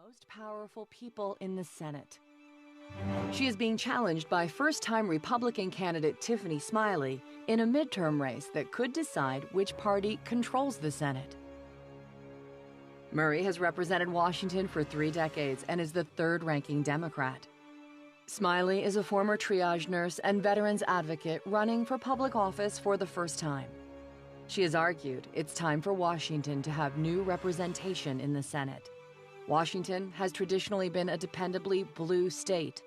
most powerful people in the Senate. She is being challenged by first-time Republican candidate Tiffany Smiley in a midterm race that could decide which party controls the Senate. Murray has represented Washington for 3 decades and is the third-ranking Democrat. Smiley is a former triage nurse and veterans advocate running for public office for the first time. She has argued it's time for Washington to have new representation in the Senate. Washington has traditionally been a dependably blue state,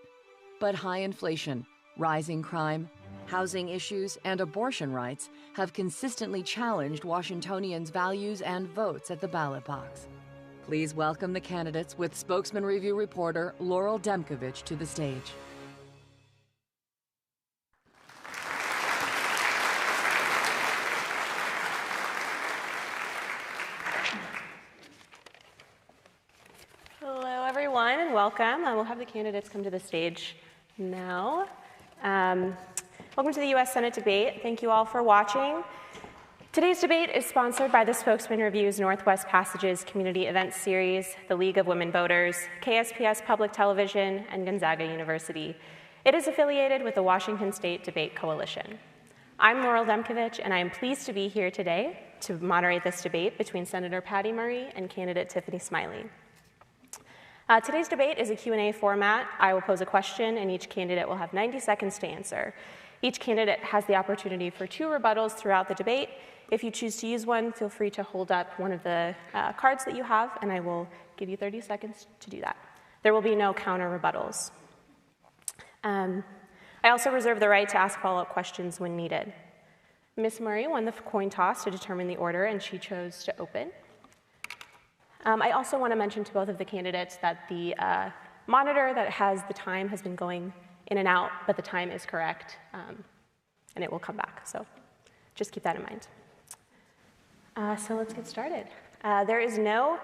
but high inflation, rising crime, housing issues, and abortion rights have consistently challenged Washingtonians' values and votes at the ballot box. Please welcome the candidates with Spokesman-Review reporter Laurel Demkovich to the stage. Hello, everyone, and welcome. We'll have the candidates come to the stage now. Welcome to the U.S. Senate debate. Thank you all for watching. Today's debate is sponsored by the Spokesman-Review's Northwest Passages Community Events Series, the League of Women Voters, KSPS Public Television, and Gonzaga University. It is affiliated with the Washington State Debate Coalition. I'm Laurel Demkovich, and I am pleased to be here today to moderate this debate between Senator Patty Murray and candidate Tiffany Smiley. Today's debate is a Q&A format. I will pose a question, and each candidate will have 90 seconds to answer. Each candidate has the opportunity for 2 rebuttals throughout the debate. If you choose to use one, feel free to hold up one of the cards that you have, and I will give you 30 seconds to do that. There will be no counter rebuttals. I also reserve the right to ask follow-up questions when needed. Ms. Murray won the coin toss to determine the order, and she chose to open. I also want to mention to both of the candidates that the monitor that has the time has been going in and out, but the time is correct, and it will come back. So just keep that in mind. So let's get started. There is no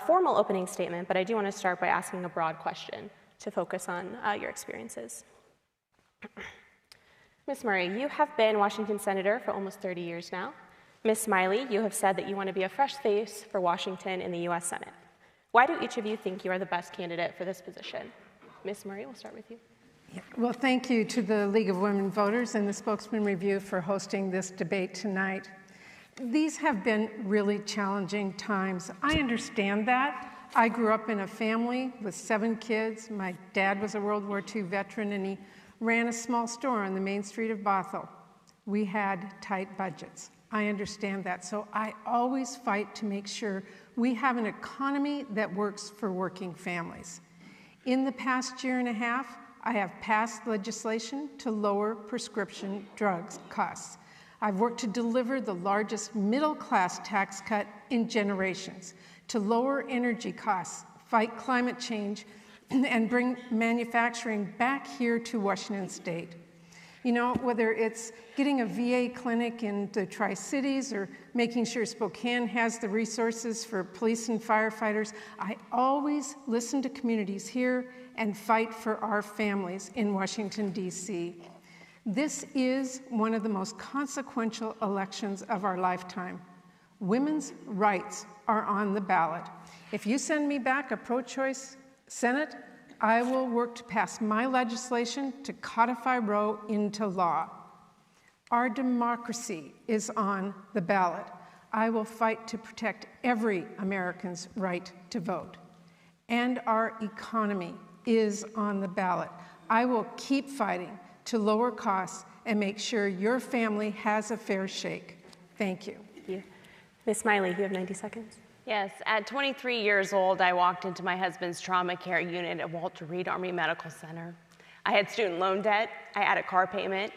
formal opening statement, but I do want to start by asking a broad question to focus on your experiences. Ms. Murray, you have been Washington Senator for almost 30 years now. Ms. Smiley, you have said that you want to be a fresh face for Washington in the U.S. Senate. Why do each of you think you are the best candidate for this position? Ms. Murray, we'll start with you. Yeah. Well, thank you to the League of Women Voters and the Spokesman-Review for hosting this debate tonight. These have been really challenging times. I understand that. I grew up in a family with 7 kids. My dad was a World War II veteran, and he ran a small store on the main street of Bothell. We had tight budgets. I understand that. So I always fight to make sure we have an economy that works for working families. In the past year and a half, I have passed legislation to lower prescription drugs costs. I've worked to deliver the largest middle-class tax cut in generations, to lower energy costs, fight climate change, and bring manufacturing back here to Washington State. You know, whether it's getting a VA clinic in the Tri-Cities or making sure Spokane has the resources for police and firefighters, I always listen to communities here and fight for our families in Washington, D.C. This is one of the most consequential elections of our lifetime. Women's rights are on the ballot. If you send me back a pro-choice Senate, I will work to pass my legislation to codify Roe into law. Our democracy is on the ballot. I will fight to protect every American's right to vote. And our economy is on the ballot. I will keep fighting to lower costs and make sure your family has a fair shake. Thank you. Thank you. Ms. Smiley, you have 90 seconds. Yes, at 23 years old, I walked into my husband's trauma care unit at Walter Reed Army Medical Center. I had student loan debt, I had a car payment,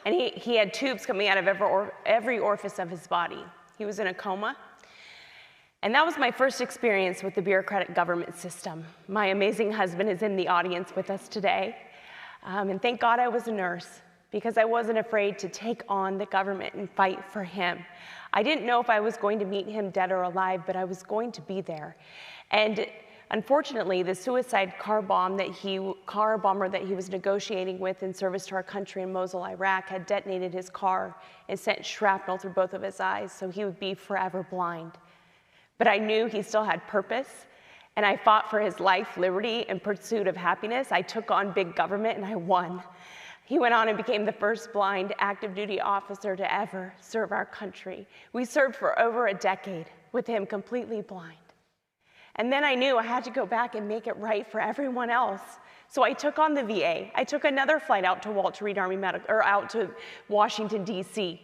and he had tubes coming out of every orifice of his body. He was in a coma. And that was my first experience with the bureaucratic government system. My amazing husband is in the audience with us today. And thank God I was a nurse, because I wasn't afraid to take on the government and fight for him. I didn't know if I was going to meet him dead or alive, but I was going to be there. And unfortunately, the suicide car bomber that he was negotiating with in service to our country in Mosul, Iraq, had detonated his car and sent shrapnel through both of his eyes, so he would be forever blind. But I knew he still had purpose, and I fought for his life, liberty, and pursuit of happiness. I took on big government and I won. He went on and became the first blind active duty officer to ever serve our country. We served for over a decade with him completely blind. And then I knew I had to go back and make it right for everyone else. So I took on the VA. I took another flight out to Walter Reed Army Medical, or out to Washington, D.C.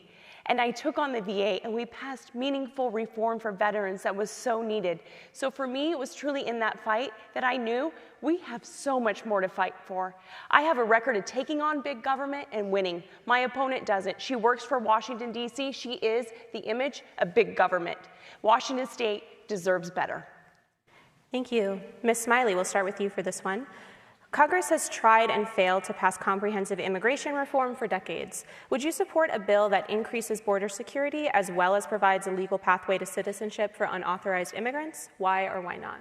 And I took on the VA, and we passed meaningful reform for veterans that was so needed. So for me, it was truly in that fight that I knew we have so much more to fight for. I have a record of taking on big government and winning. My opponent doesn't. She works for Washington, D.C. She is the image of big government. Washington State deserves better. Thank you. Ms. Smiley, we'll start with you for this one. Congress has tried and failed to pass comprehensive immigration reform for decades. Would you support a bill that increases border security as well as provides a legal pathway to citizenship for unauthorized immigrants? Why or why not?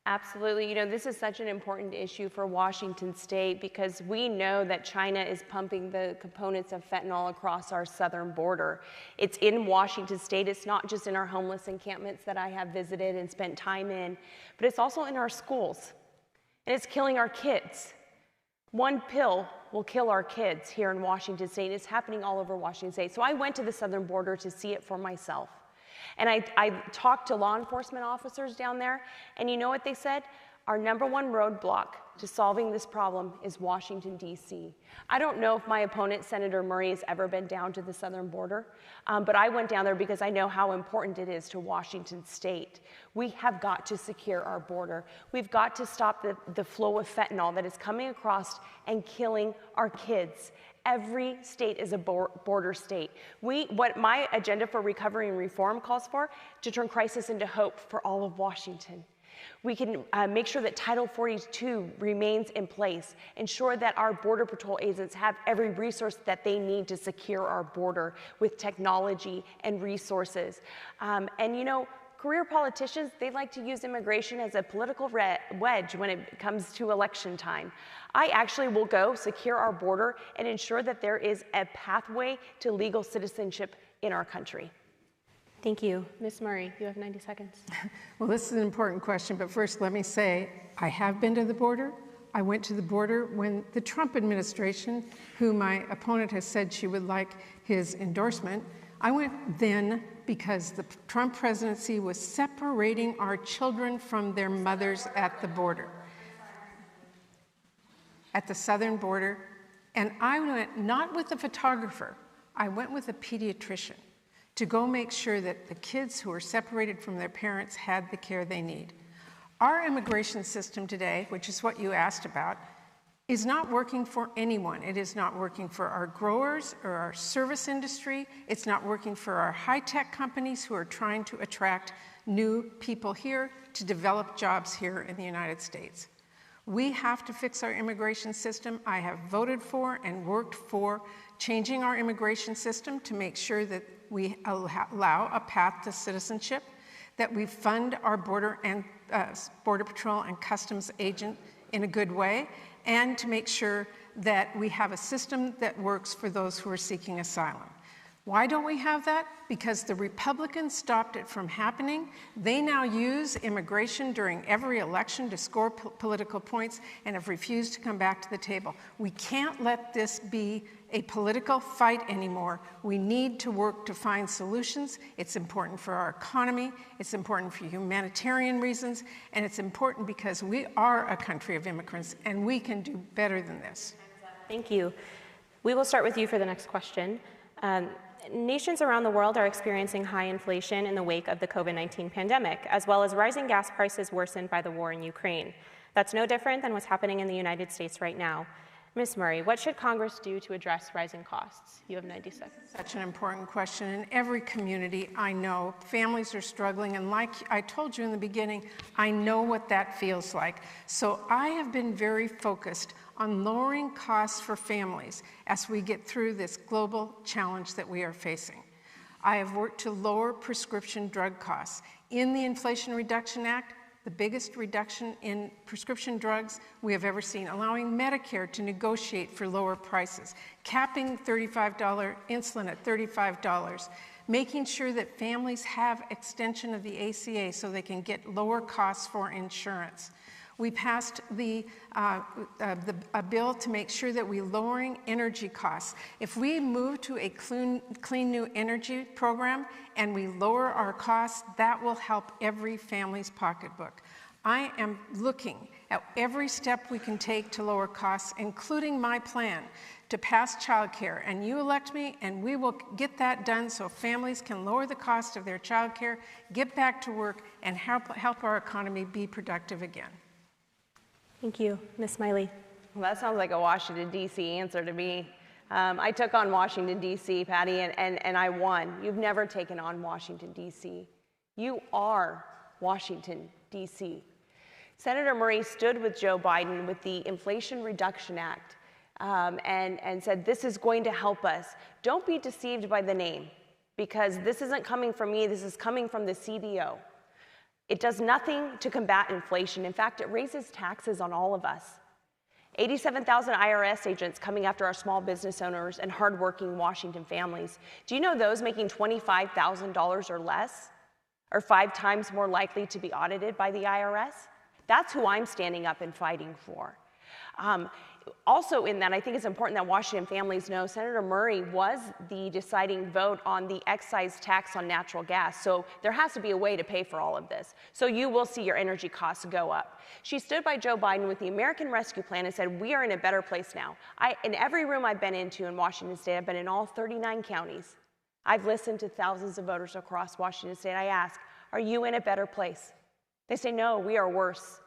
Absolutely. You know, this is such an important issue for Washington State because we know that China is pumping the components of fentanyl across our southern border. It's in Washington State. It's not just in our homeless encampments that I have visited and spent time in, but it's also in our schools. And it's killing our kids. One pill will kill our kids here in Washington State. It's happening all over Washington State. So I went to the southern border to see it for myself. And I talked to law enforcement officers down there, and you know what they said? Our #1 roadblock to solving this problem is Washington, D.C. I don't know if my opponent, Senator Murray, has ever been down to the southern border, but I went down there because I know how important it is to Washington State. We have got to secure our border. We've got to stop the flow of fentanyl that is coming across and killing our kids. Every state is a border state. What my agenda for recovery and reform calls for, to turn crisis into hope for all of Washington. We can make sure that Title 42 remains in place, ensure that our Border Patrol agents have every resource that they need to secure our border with technology and resources. And you know, career politicians, they like to use immigration as a political wedge when it comes to election time. I actually will go secure our border and ensure that there is a pathway to legal citizenship in our country. Thank you. Ms. Murray, you have 90 seconds. Well, this is an important question, but first let me say, I have been to the border. I went to the border when the Trump administration, who my opponent has said she would like his endorsement, I went then because the Trump presidency was separating our children from their mothers at the border, at the southern border. And I went not with a photographer, I went with a pediatrician to go make sure that the kids who were separated from their parents had the care they need. Our immigration system today, which is what you asked about, is not working for anyone. It is not working for our growers or our service industry. It's not working for our high-tech companies who are trying to attract new people here to develop jobs here in the United States. We have to fix our immigration system. I have voted for and worked for changing our immigration system to make sure that we allow a path to citizenship, that we fund our Border Patrol and Customs agent in a good way, and to make sure that we have a system that works for those who are seeking asylum. Why don't we have that? Because the Republicans stopped it from happening. They now use immigration during every election to score political points and have refused to come back to the table. We can't let this be a political fight anymore. We need to work to find solutions. It's important for our economy, it's important for humanitarian reasons, and it's important because we are a country of immigrants and we can do better than this. Thank you. We will start with you for the next question. Nations around the world are experiencing high inflation in the wake of the COVID-19 pandemic, as well as rising gas prices worsened by the war in Ukraine. That's no different than what's happening in the United States right now. Ms. Murray, what should Congress do to address rising costs? You have 90 seconds. Such an important question. In every community, I know families are struggling, and like I told you in the beginning, I know what that feels like. So I have been very focused on lowering costs for families as we get through this global challenge that we are facing. I have worked to lower prescription drug costs. In the Inflation Reduction Act, the biggest reduction in prescription drugs we have ever seen, allowing Medicare to negotiate for lower prices, capping $35 insulin at $35, making sure that families have extension of the ACA so they can get lower costs for insurance. We passed a bill to make sure that we're lowering energy costs. If we move to a clean new energy program and we lower our costs, that will help every family's pocketbook. I am looking at every step we can take to lower costs, including my plan to pass childcare. And you elect me, and we will get that done so families can lower the cost of their childcare, get back to work, and help our economy be productive again. Thank you. Ms. Smiley. Well, that sounds like a Washington, D.C. answer to me. I took on Washington, D.C., Patty, and I won. You've never taken on Washington, D.C. You are Washington, D.C. Senator Murray stood with Joe Biden with the Inflation Reduction Act and said, this is going to help us. Don't be deceived by the name, because this isn't coming from me. This is coming from the CBO. It does nothing to combat inflation. In fact, it raises taxes on all of us. 87,000 IRS agents coming after our small business owners and hardworking Washington families. Do you know those making $25,000 or less are 5 times more likely to be audited by the IRS? That's who I'm standing up and fighting for. Also in that, I think it's important that Washington families know Senator Murray was the deciding vote on the excise tax on natural gas. So there has to be a way to pay for all of this. So you will see your energy costs go up. She stood by Joe Biden with the American Rescue Plan and said, we are in a better place now. In every room I've been into in Washington State, I've been in all 39 counties. I've listened to thousands of voters across Washington State. I ask, are you in a better place? They say, no, we are worse.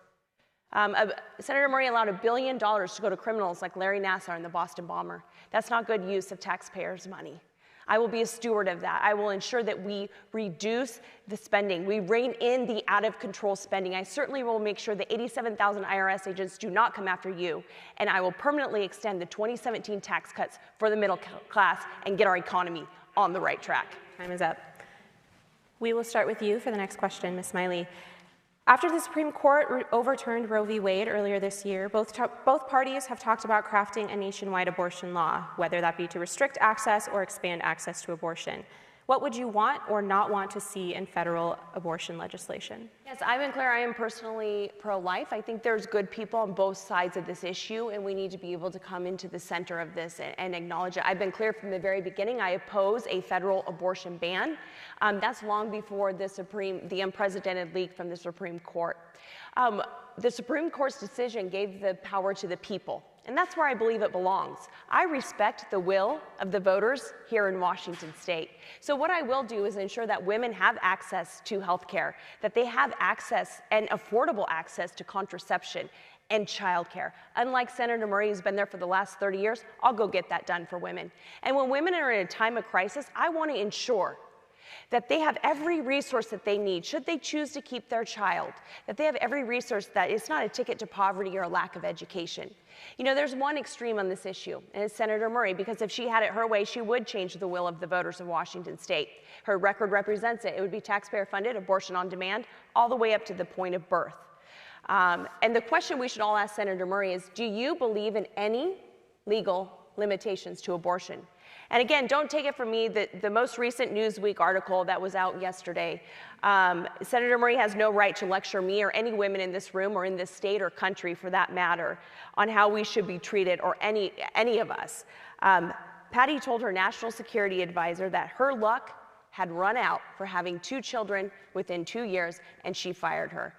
Senator Murray allowed $1 billion to go to criminals like Larry Nassar and the Boston bomber. That's not good use of taxpayers' money. I will be a steward of that. I will ensure that we reduce the spending. We rein in the out-of-control spending. I certainly will make sure that 87,000 IRS agents do not come after you. And I will permanently extend the 2017 tax cuts for the middle class and get our economy on the right track. Time is up. We will start with you for the next question, Ms. Smiley. After the Supreme Court overturned Roe v. Wade earlier this year, both parties have talked about crafting a nationwide abortion law, whether that be to restrict access or expand access to abortion. What would you want or not want to see in federal abortion legislation? Yes, I've been clear. I am personally pro-life. I think there's good people on both sides of this issue, and we need to be able to come into the center of this and acknowledge it. I've been clear from the very beginning. I oppose a federal abortion ban. That's long before the unprecedented leak from the Supreme Court. The Supreme Court's decision gave the power to the people, and that's where I believe it belongs. I respect the will of the voters here in Washington State. So what I will do is ensure that women have access to health care, that they have access and affordable access to contraception and childcare. Unlike Senator Murray, who's been there for the last 30 years, I'll go get that done for women. And when women are in a time of crisis, I want to ensure that they have every resource that they need should they choose to keep their child, that they have every resource, that it's not a ticket to poverty or a lack of education. You know, there's one extreme on this issue, and it's Senator Murray, because if she had it her way, she would change the will of the voters of Washington State. Her record represents it. It would be taxpayer-funded, abortion on demand, all the way up to the point of birth. And the question we should all ask Senator Murray is, do you believe in any legal limitations to abortion? And again, don't take it from me that the most recent Newsweek article that was out yesterday, Senator Murray has no right to lecture me or any women in this room or in this state or country for that matter on how we should be treated, or any of us. Patty told her national security advisor that her luck had run out for having 2 children within 2 years, and she fired her.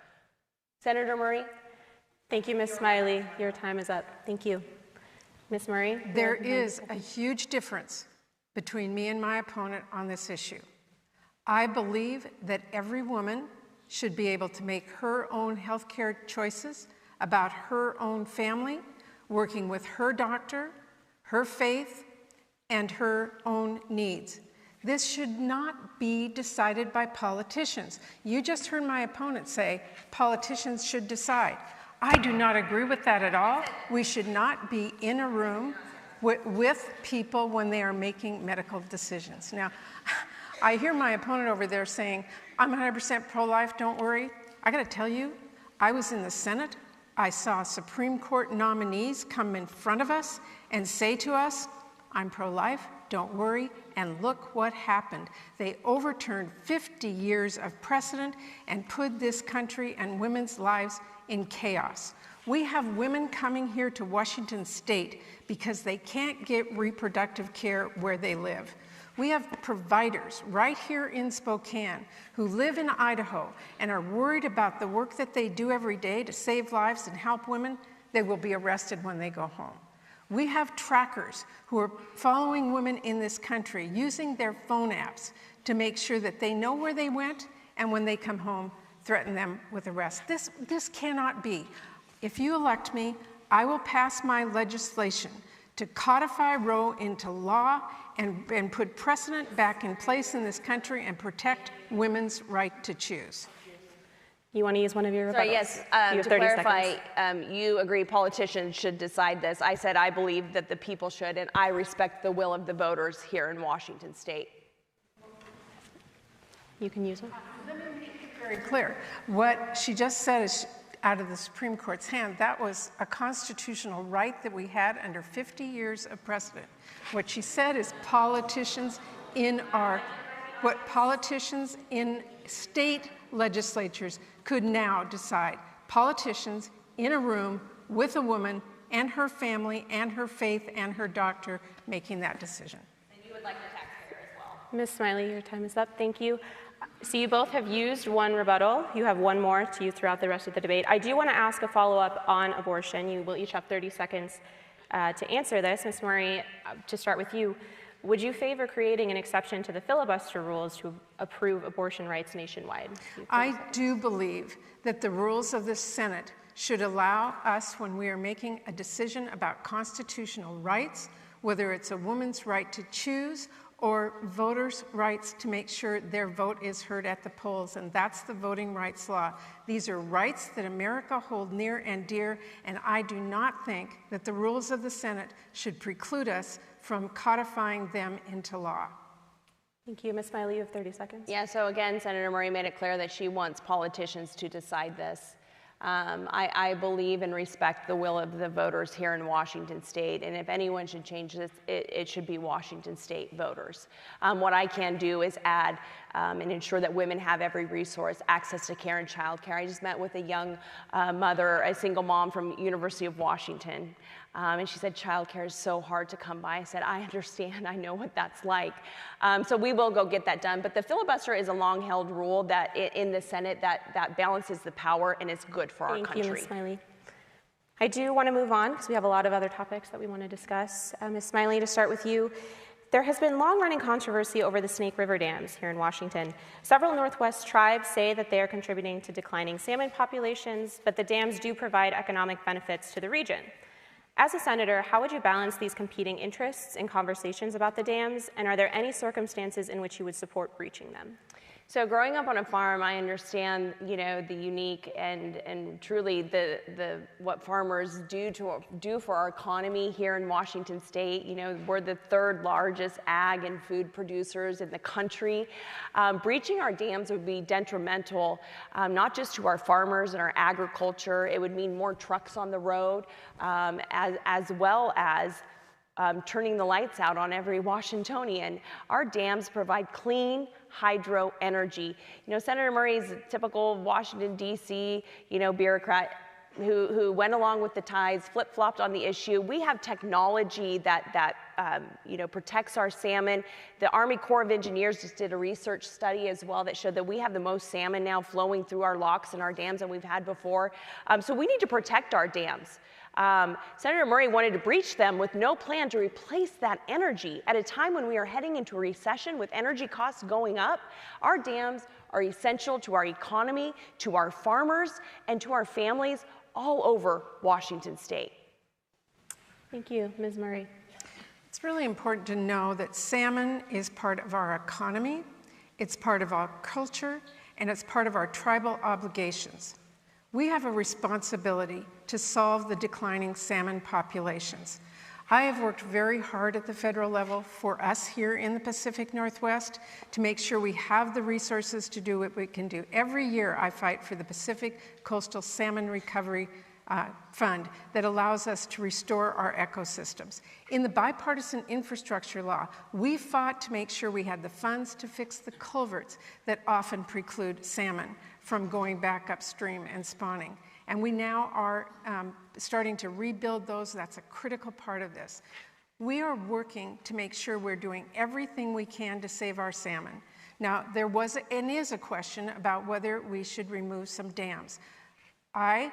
Senator Murray? Thank you, Ms. Smiley. Your time is up. Thank you. Ms. Murray? There is a huge difference between me and my opponent on this issue. I believe that every woman should be able to make her own healthcare choices about her own family, working with her doctor, her faith, and her own needs. This should not be decided by politicians. You just heard my opponent say politicians should decide. I do not agree with that at all. We should not be in a room with people when they are making medical decisions. Now, I hear my opponent over there saying, I'm 100% pro-life, don't worry. I gotta tell you, I was in the Senate. I saw Supreme Court nominees come in front of us and say to us, I'm pro-life, Don't worry, and look what happened. They overturned 50 years of precedent and put this country and women's lives in chaos. We have women coming here to Washington State because they can't get reproductive care where they live. We have providers right here in Spokane who live in Idaho and are worried about the work that they do every day to save lives and help women. They will be arrested when they go home. We have trackers who are following women in this country using their phone apps to make sure that they know where they went, and when they come home, threaten them with arrest. This cannot be. If you elect me, I will pass my legislation to codify Roe into law and put precedent back in place in this country and protect women's right to choose. You want to use one of your rebuttals? Sorry, yes, to clarify, you agree politicians should decide this. I said I believe that the people should, and I respect the will of the voters here in Washington State. You can use one. Let me make it very clear. What she just said is out of the Supreme Court's hand. That was a constitutional right that we had under 50 years of precedent. What she said is politicians in state legislatures could now decide. Politicians in a room with a woman and her family and her faith and her doctor making that decision. And you would like the taxpayer as well. Ms. Smiley, your time is up. Thank you. So you both have used one rebuttal. You have one more to use throughout the rest of the debate. I do want to ask a follow-up on abortion. You will each have 30 seconds to answer this. Ms. Murray, to start with you, would you favor creating an exception to the filibuster rules to approve abortion rights nationwide? I do believe that the rules of the Senate should allow us, when we are making a decision about constitutional rights, whether it's a woman's right to choose or voters' rights to make sure their vote is heard at the polls, and that's the voting rights law. These are rights that America hold near and dear, and I do not think that the rules of the Senate should preclude us from codifying them into law. Thank you. Ms. Smiley, you have 30 seconds. Yeah, so again, Senator Murray made it clear that she wants politicians to decide this. I believe and respect the will of the voters here in Washington State, and if anyone should change this, it should be Washington State voters. What I can do is add and ensure that women have every resource, access to care and child care. I just met with a young mother, a single mom from University of Washington, and she said child care is so hard to come by. I said, I understand, I know what that's like. So we will go get that done, but the filibuster is a long-held rule that in the Senate that balances the power, and it's good for our country. Thank you, Ms. Smiley. I do want to move on because we have a lot of other topics that we want to discuss. Ms. Smiley, to start with you, there has been long-running controversy over the Snake River dams here in Washington. Several Northwest tribes say that they are contributing to declining salmon populations, but the dams do provide economic benefits to the region. As a senator, how would you balance these competing interests in conversations about the dams, and are there any circumstances in which you would support breaching them? So growing up on a farm, I understand, the unique and truly what farmers do for our economy here in Washington State. We're the third largest ag and food producers in the country. Breaching our dams would be detrimental, not just to our farmers and our agriculture. It would mean more trucks on the road, as well as turning the lights out on every Washingtonian. Our dams provide clean hydro energy. Senator Murray's a typical Washington, D.C., bureaucrat who went along with the tides, flip-flopped on the issue. We have technology that protects our salmon. The Army Corps of Engineers just did a research study as well that showed that we have the most salmon now flowing through our locks and our dams than we've had before. So we need to protect our dams. Senator Murray wanted to breach them with no plan to replace that energy at a time when we are heading into a recession with energy costs going up. Our dams are essential to our economy, to our farmers, and to our families all over Washington State. Thank you. Ms. Murray. It's really important to know that salmon is part of our economy, it's part of our culture, and it's part of our tribal obligations. We have a responsibility to solve the declining salmon populations. I have worked very hard at the federal level for us here in the Pacific Northwest to make sure we have the resources to do what we can do. Every year I fight for the Pacific Coastal Salmon Recovery fund that allows us to restore our ecosystems. In the bipartisan infrastructure law, we fought to make sure we had the funds to fix the culverts that often preclude salmon from going back upstream and spawning. And we now are starting to rebuild those. That's a critical part of this. We are working to make sure we're doing everything we can to save our salmon. Now, there was and is a question about whether we should remove some dams. I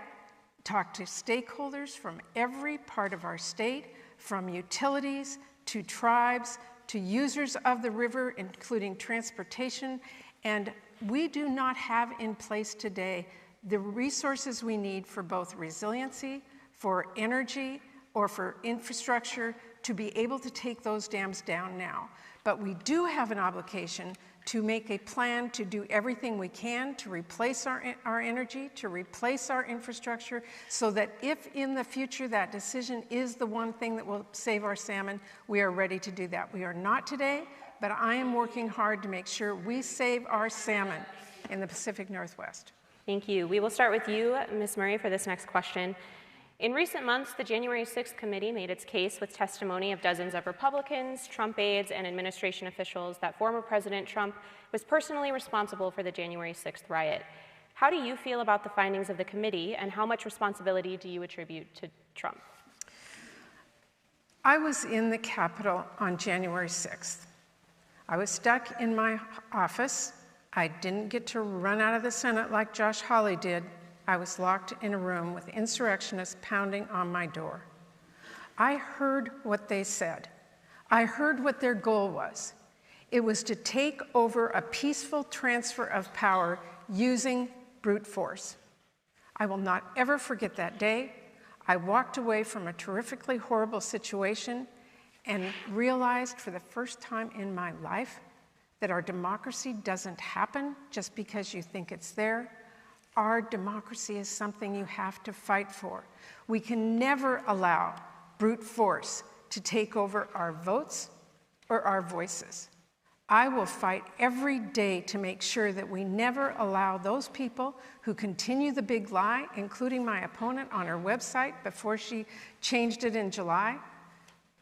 talked to stakeholders from every part of our state, from utilities to tribes to users of the river, including transportation, and we do not have in place today the resources we need for both resiliency, for energy, or for infrastructure to be able to take those dams down now. But we do have an obligation to make a plan to do everything we can to replace our energy, to replace our infrastructure, so that if in the future that decision is the one thing that will save our salmon, we are ready to do that. We are not today, but I am working hard to make sure we save our salmon in the Pacific Northwest. Thank you. We will start with you, Ms. Murray, for this next question. In recent months, the January 6th committee made its case with testimony of dozens of Republicans, Trump aides, and administration officials that former President Trump was personally responsible for the January 6th riot. How do you feel about the findings of the committee, and how much responsibility do you attribute to Trump? I was in the Capitol on January 6th. I was stuck in my office. I didn't get to run out of the Senate like Josh Hawley did. I was locked in a room with insurrectionists pounding on my door. I heard what they said. I heard what their goal was. It was to take over a peaceful transfer of power using brute force. I will not ever forget that day. I walked away from a terrifically horrible situation and realized for the first time in my life that our democracy doesn't happen just because you think it's there. Our democracy is something you have to fight for. We can never allow brute force to take over our votes or our voices. I will fight every day to make sure that we never allow those people who continue the big lie, including my opponent on her website before she changed it in July,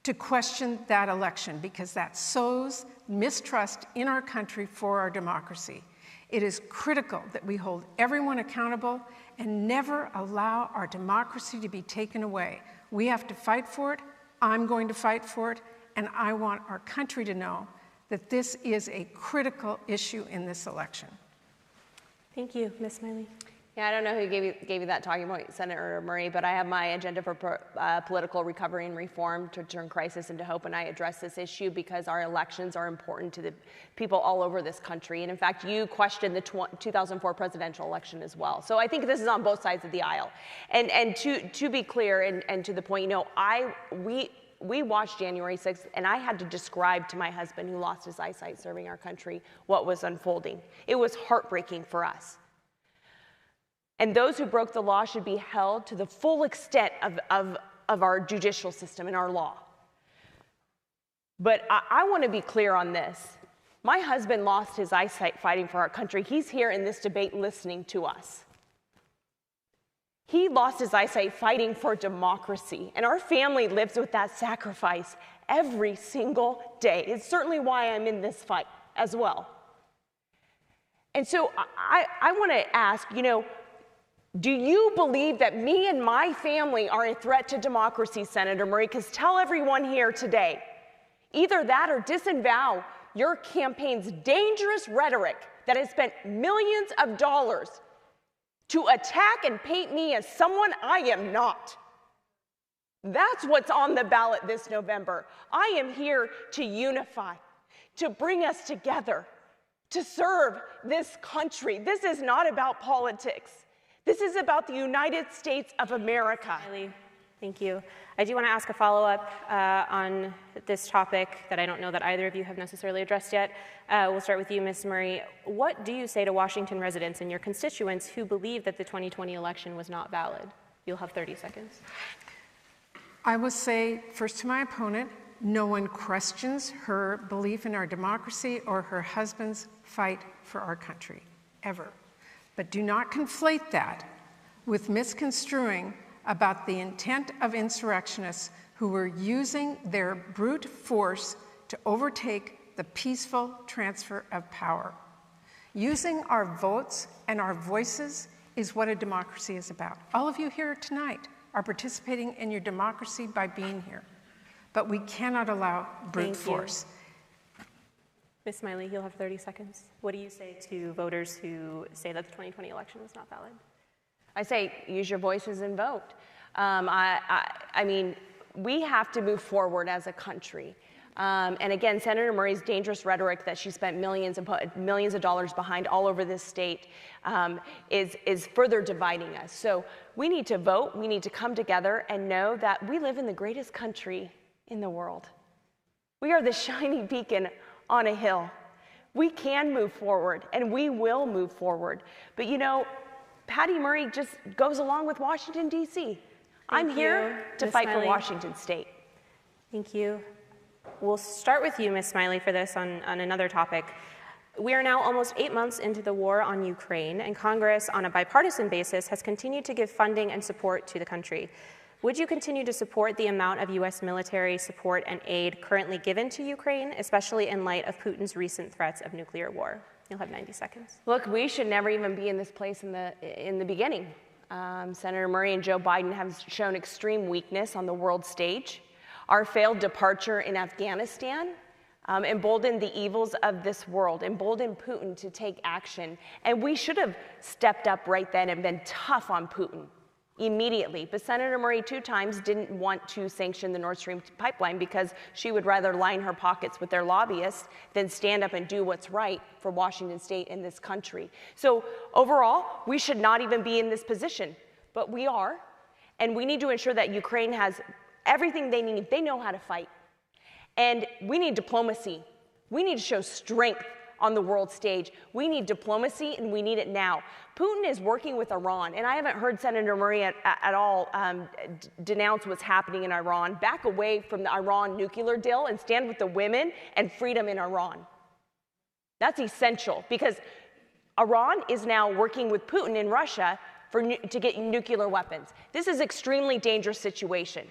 to question that election, because that sows mistrust in our country for our democracy. It is critical that we hold everyone accountable and never allow our democracy to be taken away. We have to fight for it. I'm going to fight for it. And I want our country to know that this is a critical issue in this election. Thank you, Ms. Smiley. Yeah, I don't know who gave you that talking point, Senator Murray, but I have my agenda for political recovery and reform to turn crisis into hope, and I address this issue because our elections are important to the people all over this country. And in fact, you questioned the 2004 presidential election as well. So I think this is on both sides of the aisle. And to be clear and to the point, you know, we watched January 6th, and I had to describe to my husband, who lost his eyesight serving our country, what was unfolding. It was heartbreaking for us. And those who broke the law should be held to the full extent of our judicial system and our law. But I want to be clear on this. My husband lost his eyesight fighting for our country. He's here in this debate listening to us. He lost his eyesight fighting for democracy, and our family lives with that sacrifice every single day. It's certainly why I'm in this fight as well. And so I want to ask, you know, do you believe that me and my family are a threat to democracy, Senator Murray? Because tell everyone here today, either that or disavow your campaign's dangerous rhetoric that has spent millions of dollars to attack and paint me as someone I am not. That's what's on the ballot this November. I am here to unify, to bring us together, to serve this country. This is not about politics. This is about the United States of America. Thank you. I do want to ask a follow-up on this topic that I don't know that either of you have necessarily addressed yet. We'll start with you, Ms. Murray. What do you say to Washington residents and your constituents who believe that the 2020 election was not valid? You'll have 30 seconds. I will say, first to my opponent, no one questions her belief in our democracy or her husband's fight for our country, ever. But do not conflate that with misconstruing about the intent of insurrectionists who were using their brute force to overtake the peaceful transfer of power. Using our votes and our voices is what a democracy is about. All of you here tonight are participating in your democracy by being here, but we cannot allow brute force. Ms. Smiley, you'll have 30 seconds. What do you say to voters who say that the 2020 election was not valid? I say use your voices and vote. I mean, we have to move forward as a country. And again, Senator Murray's dangerous rhetoric that she spent millions of dollars behind all over this state is further dividing us. So we need to vote, we need to come together and know that we live in the greatest country in the world. We are the shining beacon on a hill. We can move forward and we will move forward. But you know, Patty Murray just goes along with Washington, D.C. I'm here to fight for Washington State. Thank you. We'll start with you, Ms. Smiley, for this on another topic. We are now almost 8 months into the war on Ukraine, and Congress, on a bipartisan basis, has continued to give funding and support to the country. Would you continue to support the amount of U.S. military support and aid currently given to Ukraine, especially in light of Putin's recent threats of nuclear war? You'll have 90 seconds. Look, we should never even be in this place in the beginning. Senator Murray and Joe Biden have shown extreme weakness on the world stage. Our failed departure in Afghanistan emboldened the evils of this world, emboldened Putin to take action. And we should have stepped up right then and been tough on Putin immediately. But Senator Murray 2 times didn't want to sanction the Nord Stream pipeline because she would rather line her pockets with their lobbyists than stand up and do what's right for Washington State and this country. So overall, we should not even be in this position, but we are. And we need to ensure that Ukraine has everything they need. They know how to fight. And we need diplomacy. We need to show strength on the world stage. We need diplomacy, and we need it now. Putin is working with Iran, and I haven't heard Senator Murray at all denounce what's happening in Iran. Back away from the Iran nuclear deal and stand with the women and freedom in Iran. That's essential, because Iran is now working with Putin in Russia to get nuclear weapons. This is an extremely dangerous situation.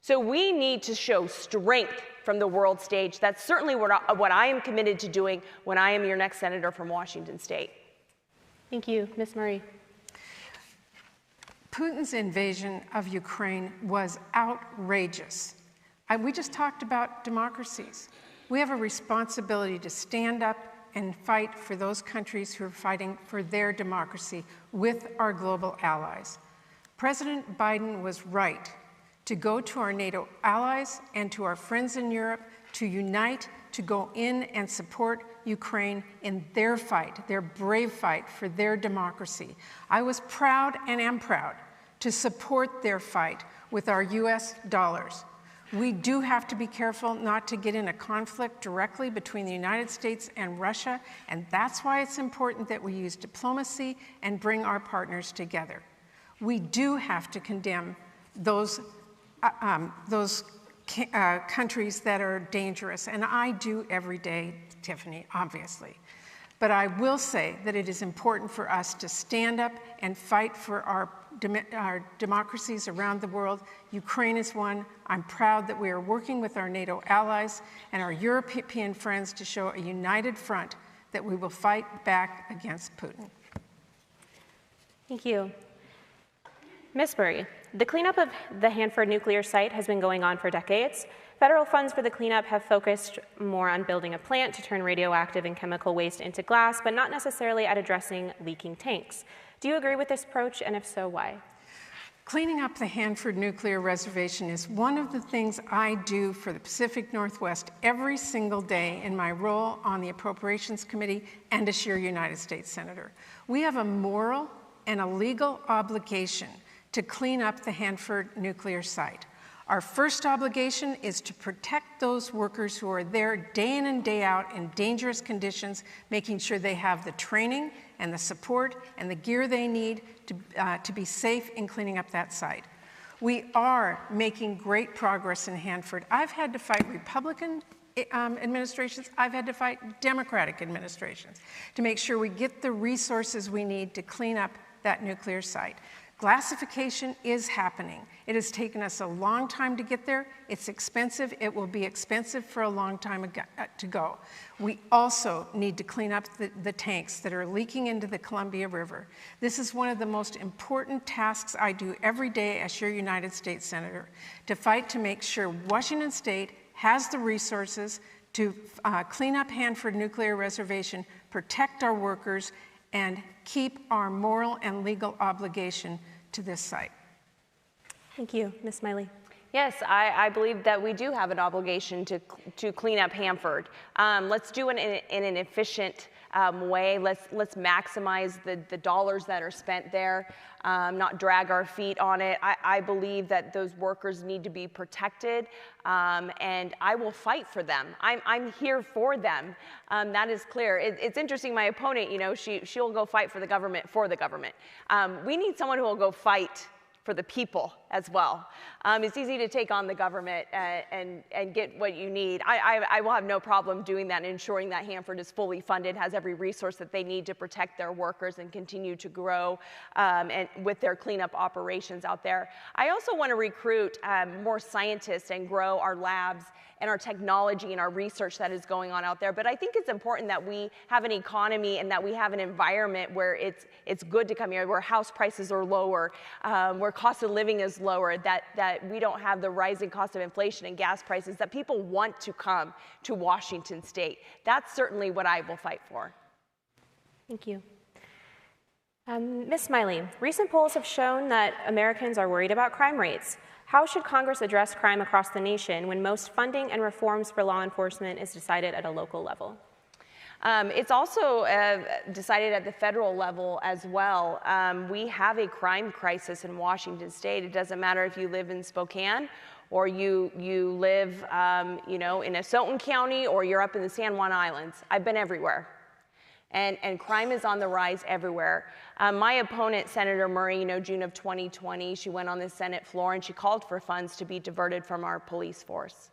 So we need to show strength from the world stage. That's certainly what I am committed to doing when I am your next senator from Washington State. Thank you. Ms. Murray. Putin's invasion of Ukraine was outrageous. We just talked about democracies. We have a responsibility to stand up and fight for those countries who are fighting for their democracy with our global allies. President Biden was right to go to our NATO allies and to our friends in Europe to unite, to go in and support Ukraine in their fight, their brave fight for their democracy. I was proud and am proud to support their fight with our US dollars. We do have to be careful not to get in a conflict directly between the United States and Russia, and that's why it's important that we use diplomacy and bring our partners together. We do have to condemn those countries that are dangerous, and I do every day, Tiffany, obviously. But I will say that it is important for us to stand up and fight for our democracies around the world. Ukraine is one. I'm proud that we are working with our NATO allies and our European friends to show a united front that we will fight back against Putin. Thank you. Ms. Murray, the cleanup of the Hanford nuclear site has been going on for decades. Federal funds for the cleanup have focused more on building a plant to turn radioactive and chemical waste into glass, but not necessarily at addressing leaking tanks. Do you agree with this approach, and if so, why? Cleaning up the Hanford Nuclear Reservation is one of the things I do for the Pacific Northwest every single day in my role on the Appropriations Committee and as your United States Senator. We have a moral and a legal obligation to clean up the Hanford nuclear site. Our first obligation is to protect those workers who are there day in and day out in dangerous conditions, making sure they have the training and the support and the gear they need to be safe in cleaning up that site. We are making great progress in Hanford. I've had to fight Republican administrations, I've had to fight Democratic administrations to make sure we get the resources we need to clean up that nuclear site. Glassification is happening. It has taken us a long time to get there. It's expensive. It will be expensive for a long time to go. We also need to clean up the tanks that are leaking into the Columbia River. This is one of the most important tasks I do every day as your United States Senator, to fight to make sure Washington State has the resources to clean up Hanford Nuclear Reservation, protect our workers, and keep our moral and legal obligation to this site. Thank you. Ms. Smiley. Yes, I believe that we do have an obligation to clean up Hanford. Let's do it in an efficient way. Let's maximize the dollars that are spent there, not drag our feet on it. I believe that those workers need to be protected, and I will fight for them. I'm here for them. That is clear. It's interesting. My opponent, you know, she'll go fight for the government. We need someone who will go fight for the people as well. It's easy to take on the government and get what you need. I will have no problem doing that and ensuring that Hanford is fully funded, has every resource that they need to protect their workers and continue to grow and with their cleanup operations out there. I also want to recruit more scientists and grow our labs and our technology and our research that is going on out there. But I think it's important that we have an economy and that we have an environment where it's good to come here, where house prices are lower, where cost of living is lower, that we don't have the rising cost of inflation and gas prices, that people want to come to Washington State. That's certainly what I will fight for. Thank you. Ms. Smiley, recent polls have shown that Americans are worried about crime rates. How should Congress address crime across the nation when most funding and reforms for law enforcement is decided at a local level? It's also decided at the federal level as well. We have a crime crisis in Washington State. It doesn't matter if you live in Spokane or you live you know, in Assotin County or you're up in the San Juan Islands. I've been everywhere. And crime is on the rise everywhere. My opponent, Senator Murray, you know, June of 2020, she went on the Senate floor and she called for funds to be diverted from our police force.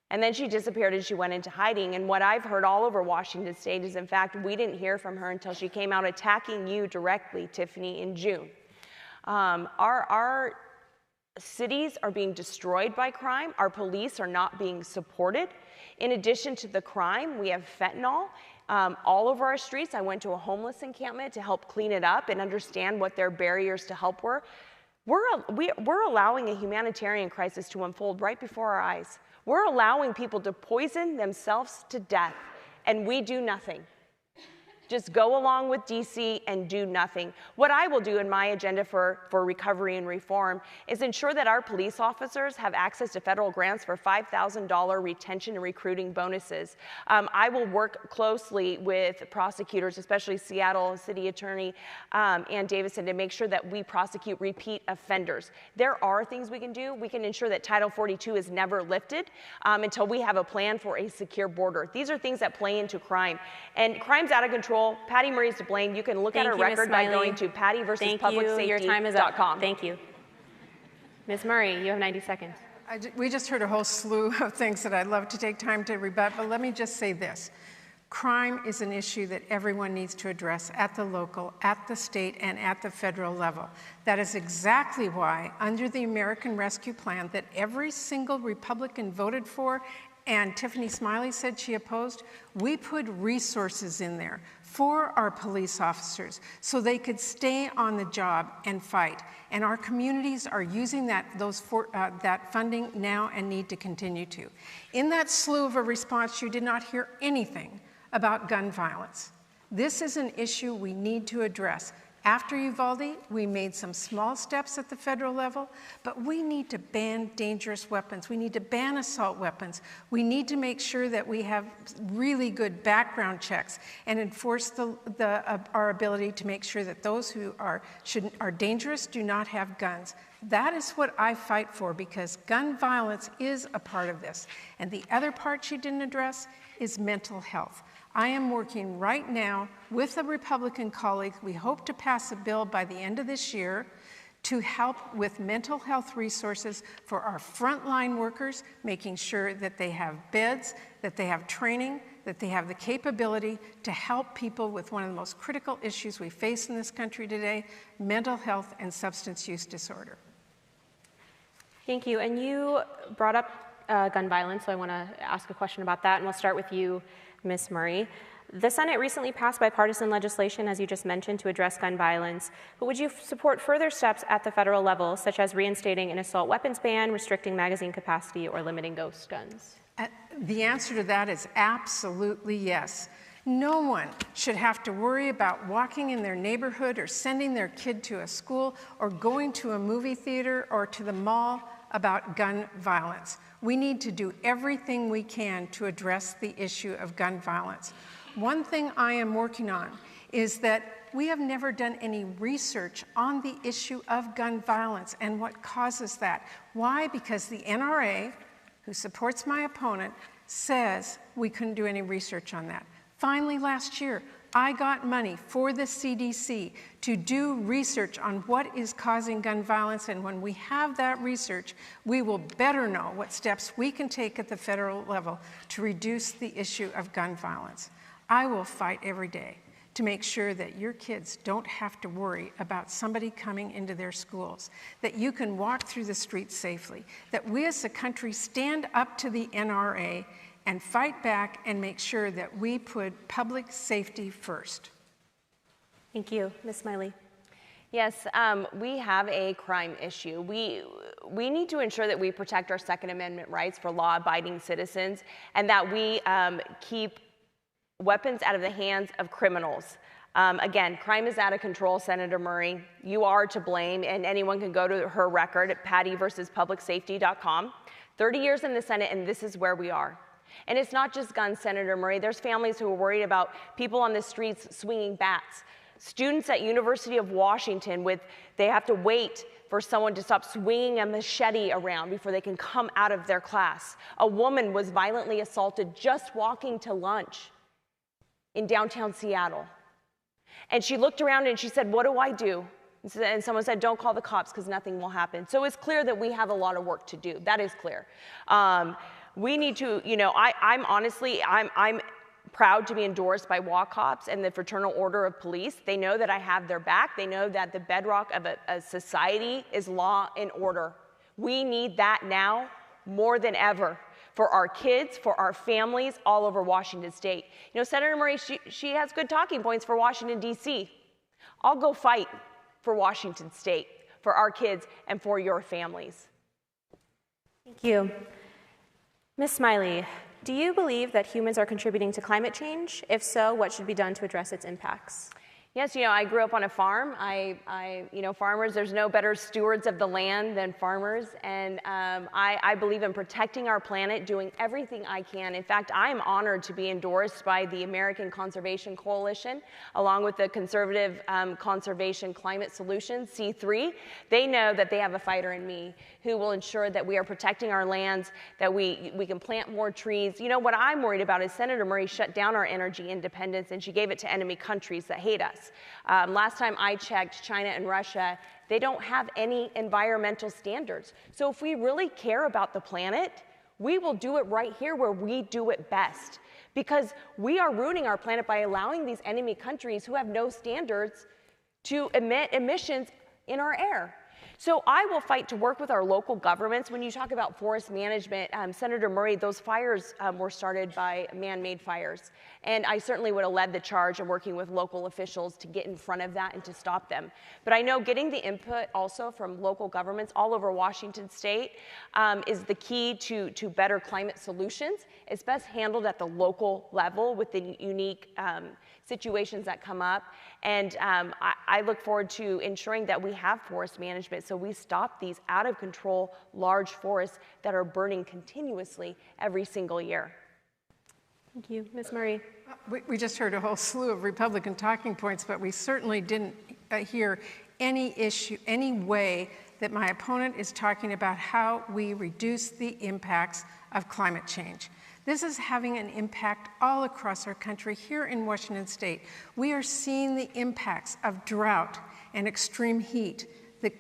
And then she disappeared and she went into hiding. And what I've heard all over Washington State is, in fact, we didn't hear from her until she came out attacking you directly, Tiffany, in June. Our cities are being destroyed by crime. Our police are not being supported. In addition to the crime, we have fentanyl all over our streets. I went to a homeless encampment to help clean it up and understand what their barriers to help were. We're allowing a humanitarian crisis to unfold right before our eyes. We're allowing people to poison themselves to death, and we do nothing. Just go along with DC and do nothing. What I will do in my agenda for recovery and reform is ensure that our police officers have access to federal grants for $5,000 retention and recruiting bonuses. I will work closely with prosecutors, especially Seattle City Attorney Ann Davison, to make sure that we prosecute repeat offenders. There are things we can do. We can ensure that Title 42 is never lifted until we have a plan for a secure border. These are things that play into crime. And crime's out of control. Patty Murray's to blame. You can look at her record by going to pattyversuspublicsafety.com. Your time is up. Thank you. Ms. Murray, you have 90 seconds. We just heard a whole slew of things that I'd love to take time to rebut, but let me just say this. Crime is an issue that everyone needs to address at the local, at the state, and at the federal level. That is exactly why, under the American Rescue Plan that every single Republican voted for and Tiffany Smiley said she opposed, we put resources in there for our police officers so they could stay on the job and fight. And our communities are using that funding now and need to continue to. In that slew of a response, you did not hear anything about gun violence. This is an issue we need to address. After Uvalde, we made some small steps at the federal level, but we need to ban dangerous weapons. We need to ban assault weapons. We need to make sure that we have really good background checks and enforce our ability to make sure that those who are dangerous do not have guns. That is what I fight for, because gun violence is a part of this. And the other part she didn't address is mental health. I am working right now with a Republican colleague. We hope to pass a bill by the end of this year to help with mental health resources for our frontline workers, making sure that they have beds, that they have training, that they have the capability to help people with one of the most critical issues we face in this country today, mental health and substance use disorder. Thank you. And you brought up gun violence, so I want to ask a question about that, and we'll start with you, Ms. Murray. The Senate recently passed bipartisan legislation, as you just mentioned, to address gun violence. But would you support further steps at the federal level, such as reinstating an assault weapons ban, restricting magazine capacity, or limiting ghost guns? The answer to that is absolutely yes. No one should have to worry about walking in their neighborhood or sending their kid to a school or going to a movie theater or to the mall about gun violence. We need to do everything we can to address the issue of gun violence. One thing I am working on is that we have never done any research on the issue of gun violence and what causes that. Why? Because the NRA, who supports my opponent, says we couldn't do any research on that. Finally, last year, I got money for the CDC to do research on what is causing gun violence, and when we have that research, we will better know what steps we can take at the federal level to reduce the issue of gun violence. I will fight every day to make sure that your kids don't have to worry about somebody coming into their schools, that you can walk through the streets safely, that we as a country stand up to the NRA and fight back and make sure that we put public safety first. Thank you. Ms. Smiley. Yes, we have a crime issue. We need to ensure that we protect our Second Amendment rights for law-abiding citizens and that we keep weapons out of the hands of criminals. Again, crime is out of control, Senator Murray. You are to blame, and anyone can go to her record at pattyversuspublicsafety.com. 30 years in the Senate, and this is where we are. And it's not just guns, Senator Murray. There's families who are worried about people on the streets swinging bats. Students at University of Washington, they have to wait for someone to stop swinging a machete around before they can come out of their class. A woman was violently assaulted just walking to lunch in downtown Seattle. And she looked around and she said, "What do I do?" And someone said, "Don't call the cops because nothing will happen." So it's clear that we have a lot of work to do. That is clear. We need to, I'm honestly proud to be endorsed by WA Cops and the Fraternal Order of Police. They know that I have their back. They know that the bedrock of a society is law and order. We need that now more than ever for our kids, for our families all over Washington State. Senator Murray, she has good talking points for Washington, D.C. I'll go fight for Washington State, for our kids, and for your families. Thank you. Ms. Smiley, do you believe that humans are contributing to climate change? If so, what should be done to address its impacts? Yes, I grew up on a farm. Farmers, there's no better stewards of the land than farmers. And I believe in protecting our planet, doing everything I can. In fact, I am honored to be endorsed by the American Conservation Coalition, along with the Conservative Conservation Climate Solutions, C3. They know that they have a fighter in me who will ensure that we are protecting our lands, that we can plant more trees. What I'm worried about is Senator Murray shut down our energy independence, and she gave it to enemy countries that hate us. Last time I checked, China and Russia, they don't have any environmental standards. So if we really care about the planet, we will do it right here where we do it best. Because we are ruining our planet by allowing these enemy countries who have no standards to emit emissions in our air. So I will fight to work with our local governments. When you talk about forest management, Senator Murray, those fires were started by man-made fires. And I certainly would have led the charge of working with local officials to get in front of that and to stop them. But I know getting the input also from local governments all over Washington State is the key to better climate solutions. It's best handled at the local level with the unique situations that come up. And I look forward to ensuring that we have forest management so we stop these out of control large forests that are burning continuously every single year. Thank you. Ms. Murray. We just heard a whole slew of Republican talking points, but we certainly didn't hear any way that my opponent is talking about how we reduce the impacts of climate change. This is having an impact all across our country. Here in Washington State, we are seeing the impacts of drought and extreme heat. The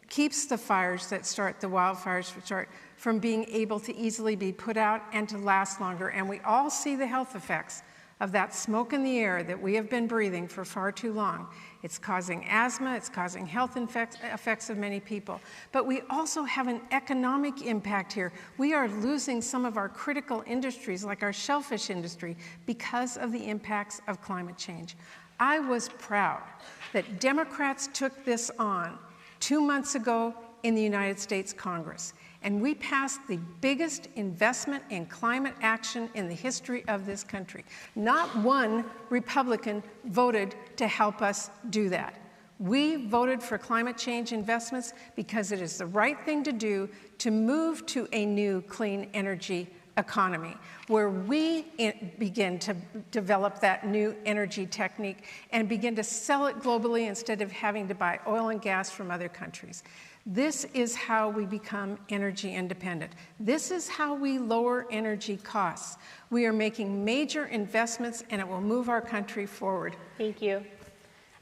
keeps the fires that start, the wildfires that start, from being able to easily be put out and to last longer. And we all see the health effects of that smoke in the air that we have been breathing for far too long. It's causing asthma, it's causing health effects of many people. But we also have an economic impact here. We are losing some of our critical industries, like our shellfish industry, because of the impacts of climate change. I was proud that Democrats took this on 2 months ago in the United States Congress. And we passed the biggest investment in climate action in the history of this country. Not one Republican voted to help us do that. We voted for climate change investments because it is the right thing to do to move to a new clean energy economy, where we begin to develop that new energy technique and begin to sell it globally instead of having to buy oil and gas from other countries. This is how we become energy independent. This is how we lower energy costs. We are making major investments, and it will move our country forward. Thank you.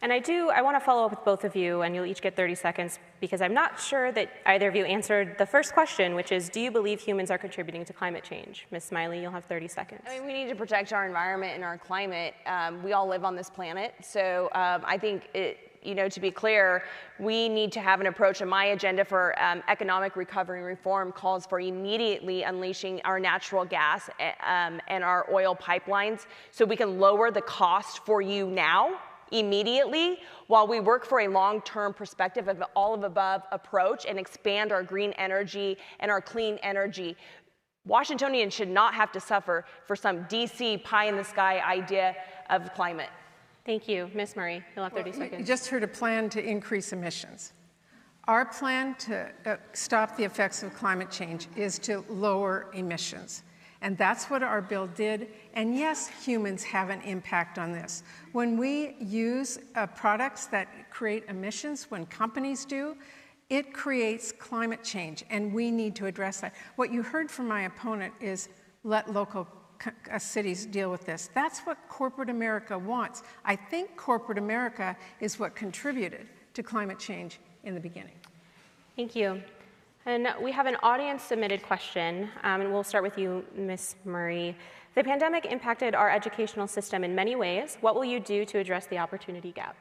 And I want to follow up with both of you, and you'll each get 30 seconds, because I'm not sure that either of you answered the first question, which is, do you believe humans are contributing to climate change? Ms. Smiley, you'll have 30 seconds. I mean, we need to protect our environment and our climate. We all live on this planet, so I think to be clear, we need to have an approach, and my agenda for economic recovery and reform calls for immediately unleashing our natural gas and our oil pipelines so we can lower the cost for you now, immediately, while we work for a long-term perspective of an all-of-above approach and expand our green energy and our clean energy. Washingtonians should not have to suffer for some DC pie-in-the-sky idea of climate. Thank you. Ms. Murray, you'll have 30 seconds. You just heard a plan to increase emissions. Our plan to stop the effects of climate change is to lower emissions. And that's what our bill did. And yes, humans have an impact on this. When we use products that create emissions, when companies do, it creates climate change, and we need to address that. What you heard from my opponent is let local cities deal with this. That's what corporate America wants. I think corporate America is what contributed to climate change in the beginning. Thank you. And we have an audience-submitted question, and we'll start with you, Ms. Murray. The pandemic impacted our educational system in many ways. What will you do to address the opportunity gap?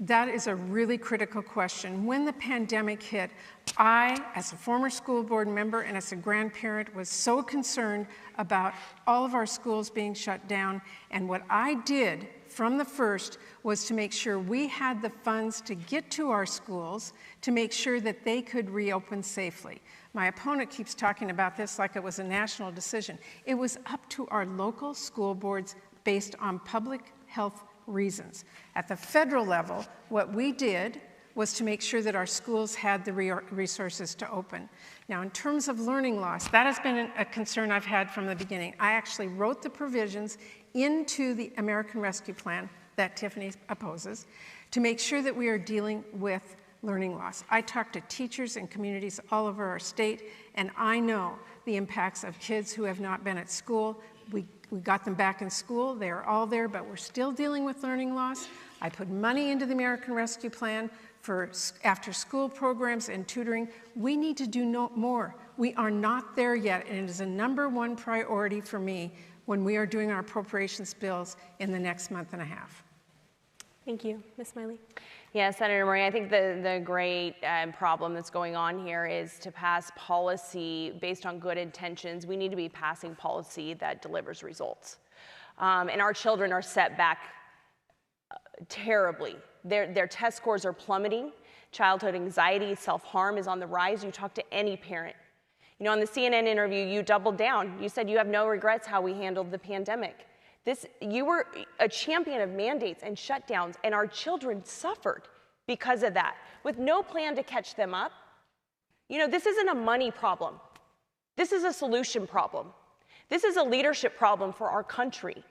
That is a really critical question. When the pandemic hit, I, as a former school board member and as a grandparent, was so concerned about all of our schools being shut down. And what I did from the first was to make sure we had the funds to get to our schools to make sure that they could reopen safely. My opponent keeps talking about this like it was a national decision. It was up to our local school boards based on public health reasons. At the federal level, what we did was to make sure that our schools had the resources to open. Now, in terms of learning loss, that has been a concern I've had from the beginning. I actually wrote the provisions into the American Rescue Plan that Tiffany opposes to make sure that we are dealing with learning loss. I talked to teachers and communities all over our state, and I know the impacts of kids who have not been at school. We got them back in school. They are all there, but we're still dealing with learning loss. I put money into the American Rescue Plan for after-school programs and tutoring. We need to do more. We are not there yet, and it is a #1 priority for me when we are doing our appropriations bills in the next month and a half. Thank you. Ms. Smiley. Yeah, Senator Murray, I think the great problem that's going on here is to pass policy based on good intentions. We need to be passing policy that delivers results. And our children are set back terribly. Their test scores are plummeting. Childhood anxiety, self-harm is on the rise. You talk to any parent. You know, on the CNN interview, you doubled down. You said you have no regrets how we handled the pandemic. You were a champion of mandates and shutdowns, and our children suffered because of that, with no plan to catch them up. You know, this isn't a money problem. This is a solution problem. This is a leadership problem for our country.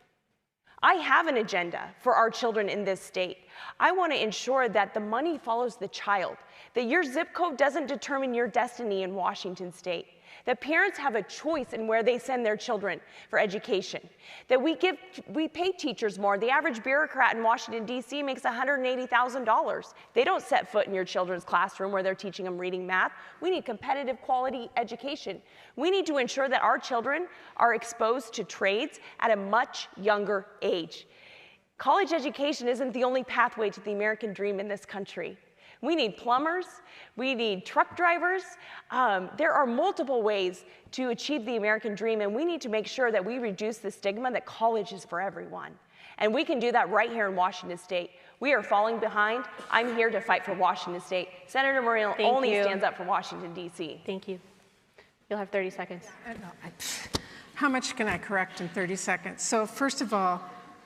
I have an agenda for our children in this state. I want to ensure that the money follows the child, that your zip code doesn't determine your destiny in Washington state, that parents have a choice in where they send their children for education, that we pay teachers more. The average bureaucrat in Washington, D.C. makes $180,000. They don't set foot in your children's classroom where they're teaching them reading, math. We need competitive quality education. We need to ensure that our children are exposed to trades at a much younger age. College education isn't the only pathway to the American dream in this country. We need plumbers, we need truck drivers. There are multiple ways to achieve the American dream, and we need to make sure that we reduce the stigma that college is for everyone. And we can do that right here in Washington State. We are falling behind. I'm here to fight for Washington State. Senator Murray only stands up for Washington, D.C. Thank you. You'll have 30 seconds. How much can I correct in 30 seconds? So first of all,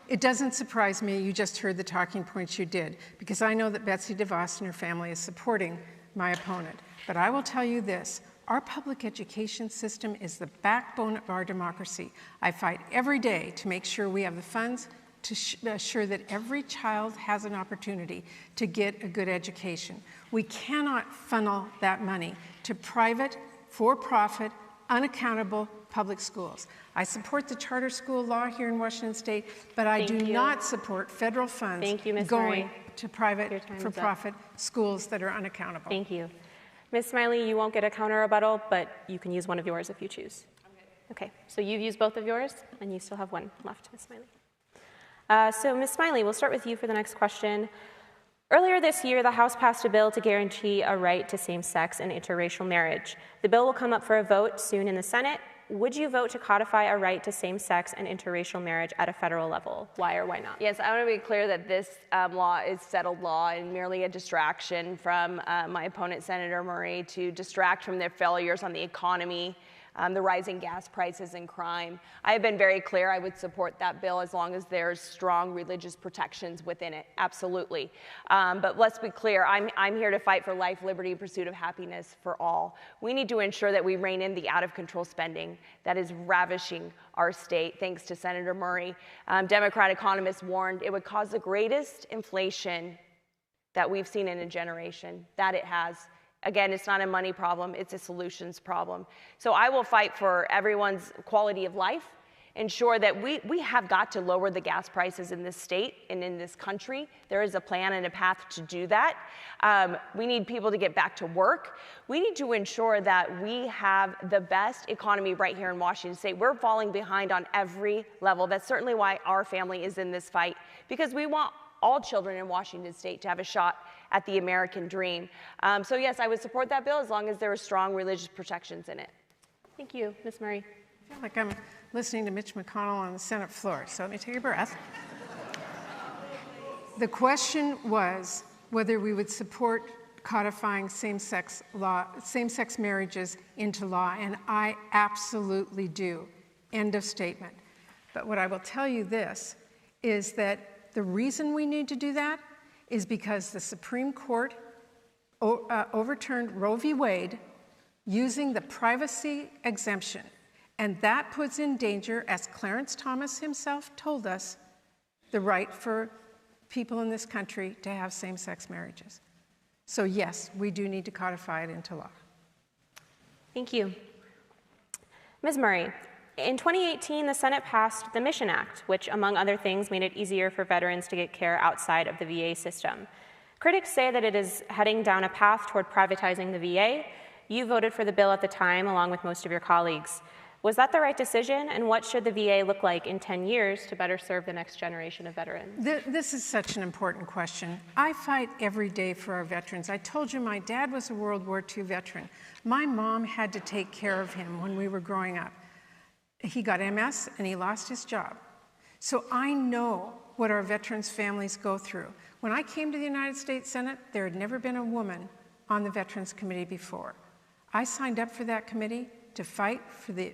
it doesn't surprise me you just heard the talking points you did, because I know that Betsy DeVos and her family is supporting my opponent. But I will tell you this, our public education system is the backbone of our democracy. I fight every day to make sure we have the funds to assure that every child has an opportunity to get a good education. We cannot funnel that money to private, for-profit, unaccountable public schools. I support the charter school law here in Washington State, but I do not support federal funds going to private, for-profit schools that are unaccountable. Thank you. Ms. Smiley, you won't get a counter rebuttal, but you can use one of yours if you choose. Okay, so you've used both of yours, and you still have one left, Ms. Smiley. So Ms. Smiley, we'll start with you for the next question. Earlier this year, the House passed a bill to guarantee a right to same-sex and interracial marriage. The bill will come up for a vote soon in the Senate. Would you vote to codify a right to same-sex and interracial marriage at a federal level? Why or why not? Yes, I want to be clear that this law is settled law and merely a distraction from my opponent, Senator Murray, to distract from their failures on the economy, the rising gas prices and crime. I have been very clear I would support that bill as long as there's strong religious protections within it, absolutely. But let's be clear, I'm here to fight for life, liberty, and pursuit of happiness for all. We need to ensure that we rein in the out-of-control spending that is ravishing our state, thanks to Senator Murray. Democrat economists warned it would cause the greatest inflation that we've seen in a generation, that it has. Again, it's not a money problem, it's a solutions problem. So I will fight for everyone's quality of life, ensure that we have got to lower the gas prices in this state and in this country. There is a plan and a path to do that. We need people to get back to work. We need to ensure that we have the best economy right here in Washington State. We're falling behind on every level. That's certainly why our family is in this fight, because we want all children in Washington State to have a shot at the American dream. So yes, I would support that bill as long as there are strong religious protections in it. Thank you, Ms. Murray. I feel like I'm listening to Mitch McConnell on the Senate floor, so let me take a breath. The question was whether we would support codifying same-sex marriages into law, and I absolutely do. End of statement. But what I will tell you this is that the reason we need to do that is because the Supreme Court overturned Roe v. Wade using the privacy exemption. And that puts in danger, as Clarence Thomas himself told us, the right for people in this country to have same-sex marriages. So yes, we do need to codify it into law. Thank you. Ms. Murray, in 2018, the Senate passed the Mission Act, which, among other things, made it easier for veterans to get care outside of the VA system. Critics say that it is heading down a path toward privatizing the VA. You voted for the bill at the time, along with most of your colleagues. Was that the right decision, and what should the VA look like in 10 years to better serve the next generation of veterans? This is such an important question. I fight every day for our veterans. I told you my dad was a World War II veteran. My mom had to take care of him when we were growing up. He got MS and he lost his job. So I know what our veterans' families go through. When I came to the United States Senate, there had never been a woman on the Veterans Committee before. I signed up for that committee to fight for the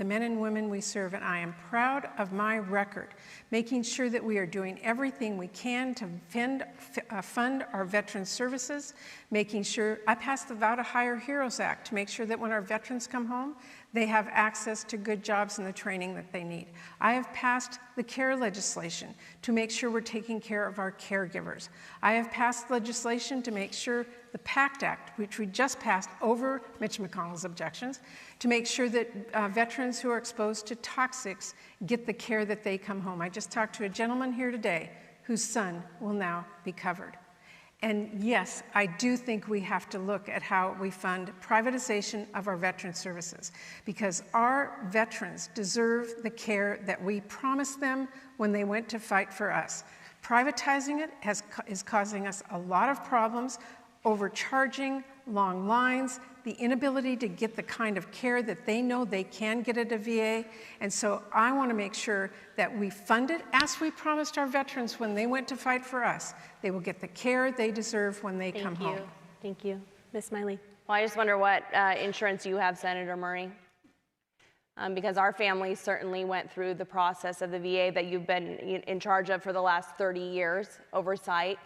men and women we serve, and I am proud of my record, making sure that we are doing everything we can to fund our veterans services, making sure, I passed the Vow to Hire Heroes Act to make sure that when our veterans come home, They have access to good jobs and the training that they need. I have passed the care legislation to make sure we're taking care of our caregivers. I have passed legislation to make sure the PACT Act, which we just passed over Mitch McConnell's objections, to make sure that veterans who are exposed to toxics get the care that they come home. I just talked to a gentleman here today whose son will now be covered. And yes, I do think we have to look at how we fund privatization of our veteran services, because our veterans deserve the care that we promised them when they went to fight for us. Privatizing it is causing us a lot of problems, overcharging, long lines, the inability to get the kind of care that they know they can get at a VA. And so I want to make sure that we fund it as we promised our veterans when they went to fight for us. They will get the care they deserve when they come home. Thank you. Ms. Smiley. Well, I just wonder what insurance you have, Senator Murray. Because our family certainly went through the process of the VA that you've been in charge of for the last 30 years, oversight.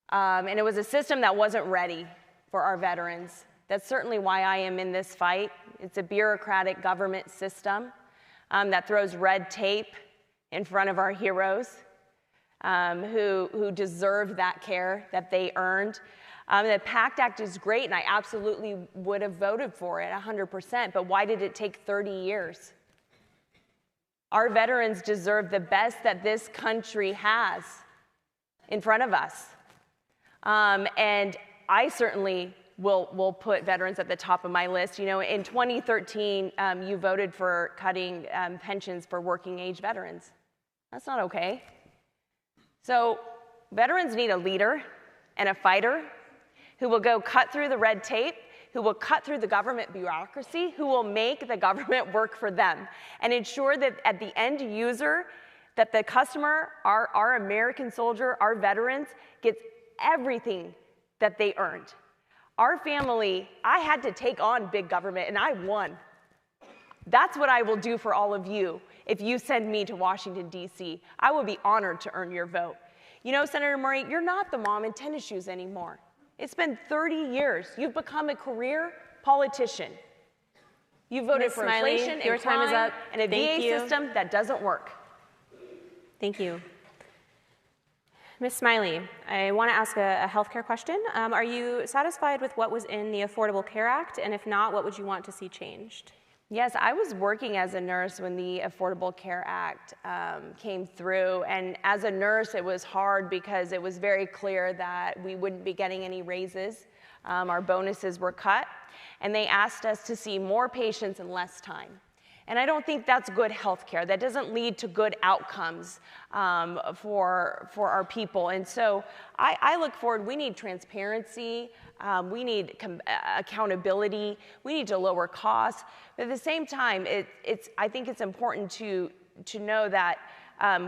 And it was a system that wasn't ready for our veterans. That's certainly why I am in this fight. It's a bureaucratic government system that throws red tape in front of our heroes who deserve that care that they earned. The PACT Act is great, and I absolutely would have voted for it 100%, but why did it take 30 years? Our veterans deserve the best that this country has in front of us. And I certainly will put veterans at the top of my list. You know, in 2013, you voted for cutting pensions for working age veterans. That's not okay. So veterans need a leader and a fighter who will go cut through the red tape, who will cut through the government bureaucracy, who will make the government work for them and ensure that at the end user, that the customer, our American soldier, our veterans, gets everything that they earned. Our family, I had to take on big government, and I won. That's what I will do for all of you if you send me to Washington, D.C. I will be honored to earn your vote. You know, Senator Murray, you're not the mom in tennis shoes anymore. It's been 30 years. You've become a career politician. You voted for inflation and crime and a VA system that doesn't work. Thank you. Ms. Smiley, I want to ask a healthcare question. Are you satisfied with what was in the Affordable Care Act? And if not, what would you want to see changed? Yes, I was working as a nurse when the Affordable Care Act came through. And as a nurse, it was hard because it was very clear that we wouldn't be getting any raises. Our bonuses were cut. And they asked us to see more patients in less time. And I don't think that's good health care. That doesn't lead to good outcomes for our people. And so I look forward. We need transparency. We need accountability. We need to lower costs. But at the same time, I think it's important to know that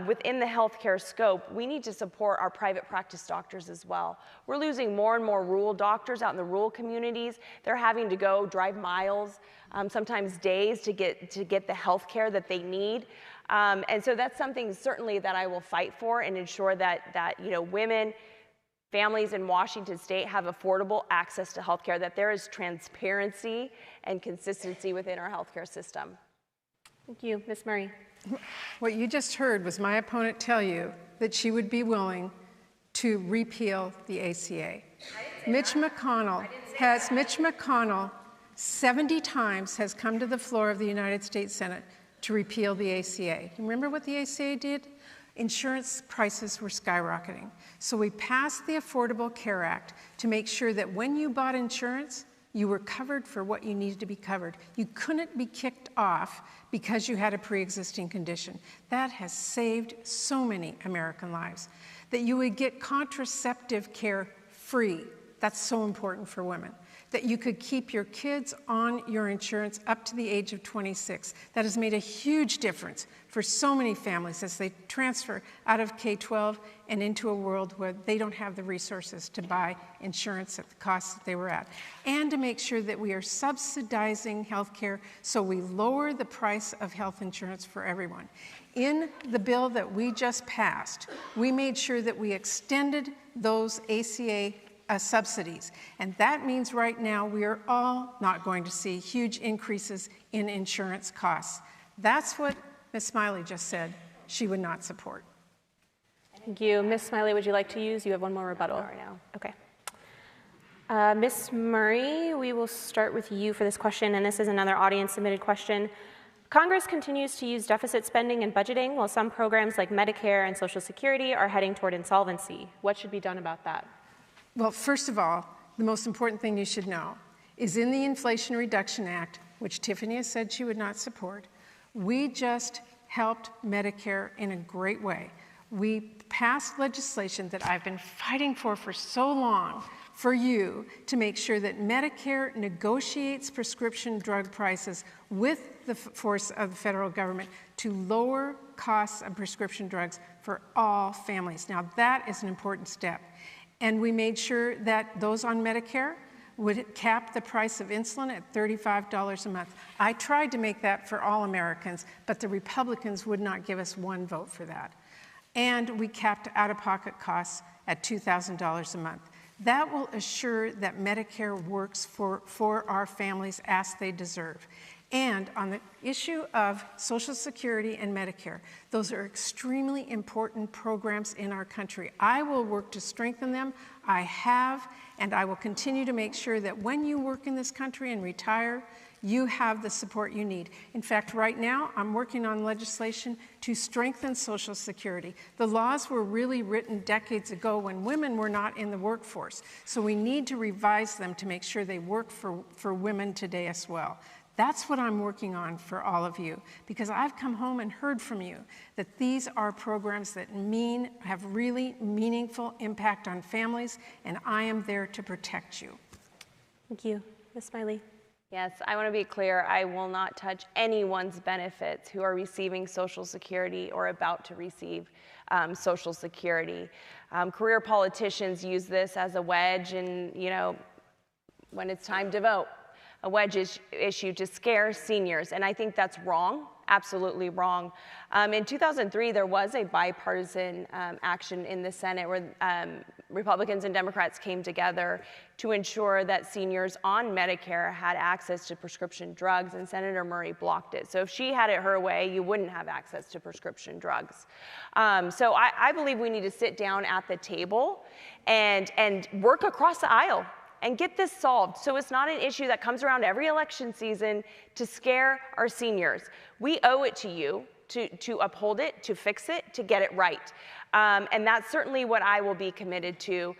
within the healthcare scope, we need to support our private practice doctors as well. We're losing more and more rural doctors out in the rural communities. They're having to go drive miles, sometimes days, to get the health care that they need. And so that's something certainly that I will fight for and ensure that you know, women, families in Washington State have affordable access to health care, that there is transparency and consistency within our healthcare system. Thank you. Ms. Murray. What you just heard was my opponent tell you that she would be willing to repeal the ACA. Mitch McConnell 70 times has come to the floor of the United States Senate to repeal the ACA. You remember what the ACA did? Insurance prices were skyrocketing. So we passed the Affordable Care Act to make sure that when you bought insurance, you were covered for what you needed to be covered. You couldn't be kicked off because you had a pre-existing condition. That has saved so many American lives. That you would get contraceptive care free. That's so important for women. That you could keep your kids on your insurance up to the age of 26. That has made a huge difference for so many families as they transfer out of K-12 and into a world where they don't have the resources to buy insurance at the cost that they were at. And to make sure that we are subsidizing health care so we lower the price of health insurance for everyone. In the bill that we just passed, we made sure that we extended those ACA subsidies. And that means right now we are all not going to see huge increases in insurance costs. That's what Ms. Smiley just said she would not support. Thank you. Ms. Smiley, would you like to use? You have one more rebuttal right now. Okay. Ms. Murray, we will start with you for this question, and this is another audience-submitted question. Congress continues to use deficit spending and budgeting while some programs like Medicare and Social Security are heading toward insolvency. What should be done about that? Well, first of all, the most important thing you should know is in the Inflation Reduction Act, which Tiffany has said she would not support, we just helped Medicare in a great way. We passed legislation that I've been fighting for so long for you to make sure that Medicare negotiates prescription drug prices with the force of the federal government to lower costs of prescription drugs for all families. Now, that is an important step. And we made sure that those on Medicare would cap the price of insulin at $35 a month. I tried to make that for all Americans, but the Republicans would not give us one vote for that. And we capped out-of-pocket costs at $2,000 a month. That will assure that Medicare works for our families as they deserve. And on the issue of Social Security and Medicare, those are extremely important programs in our country. I will work to strengthen them. I have, and I will continue to make sure that when you work in this country and retire, you have the support you need. In fact, right now, I'm working on legislation to strengthen Social Security. The laws were really written decades ago when women were not in the workforce. So we need to revise them to make sure they work for women today as well. That's what I'm working on for all of you, because I've come home and heard from you that these are programs that have really meaningful impact on families, and I am there to protect you. Thank you. Ms. Smiley. Yes, I want to be clear. I will not touch anyone's benefits who are receiving Social Security or about to receive Social Security. Career politicians use this as a wedge, and when it's time to vote, a wedge issue to scare seniors, and I think that's wrong, absolutely wrong. In 2003, there was a bipartisan action in the Senate where Republicans and Democrats came together to ensure that seniors on Medicare had access to prescription drugs, and Senator Murray blocked it. So if she had it her way, you wouldn't have access to prescription drugs. So I believe we need to sit down at the table and work across the aisle and get this solved so it's not an issue that comes around every election season to scare our seniors. We owe it to you to uphold it, to fix it, to get it right. And that's certainly what I will be committed to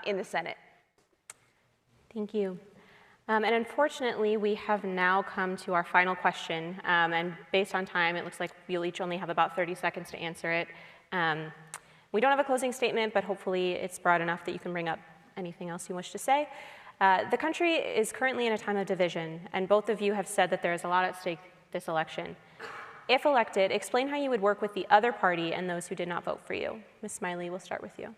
in the Senate. Thank you. And unfortunately, we have now come to our final question. And based on time, it looks like we'll each only have about 30 seconds to answer it. We don't have a closing statement, but hopefully it's broad enough that you can bring up anything else you wish to say. The country is currently in a time of division, and both of you have said that there is a lot at stake this election. If elected, explain how you would work with the other party and those who did not vote for you. Ms. Smiley, we'll start with you.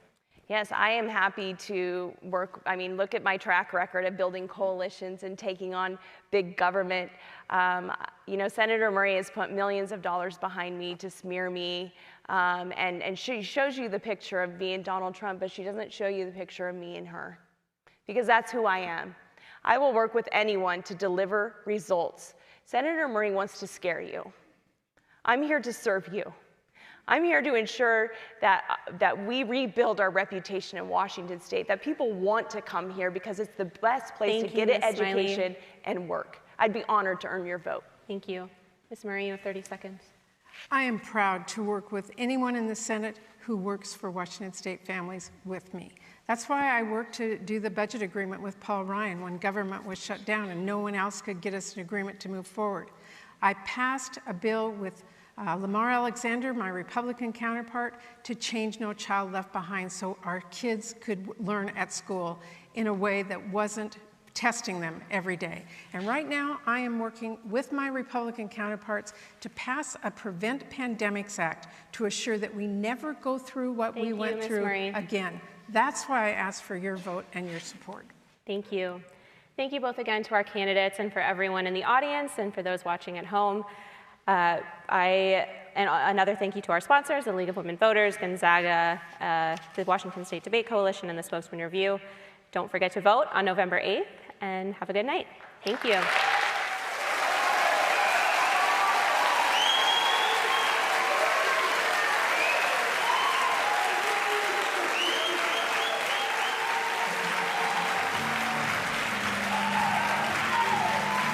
Yes, I am happy to work. I mean, look at my track record of building coalitions and taking on big government. Senator Murray has put millions of dollars behind me to smear me. And she shows you the picture of me and Donald Trump, but she doesn't show you the picture of me and her, because that's who I am. I will work with anyone to deliver results. Senator Murray wants to scare you. I'm here to serve you. I'm here to ensure that we rebuild our reputation in Washington State, that people want to come here because it's the best place to get an education and work. I'd be honored to earn your vote. Thank you. Ms. Murray, you have 30 seconds. I am proud to work with anyone in the Senate who works for Washington State families with me. That's why I worked to do the budget agreement with Paul Ryan when government was shut down and no one else could get us an agreement to move forward. I passed a bill with Lamar Alexander, my Republican counterpart, to change No Child Left Behind so our kids could learn at school in a way that wasn't testing them every day. And right now, I am working with my Republican counterparts to pass a Prevent Pandemics Act to assure that we never go through what we went through again. That's why I ask for your vote and your support. Thank you. Thank you both again to our candidates and for everyone in the audience and for those watching at home. And another thank you to our sponsors, the League of Women Voters, Gonzaga, the Washington State Debate Coalition, and the Spokesman-Review. Don't forget to vote on November 8th, and have a good night. Thank you.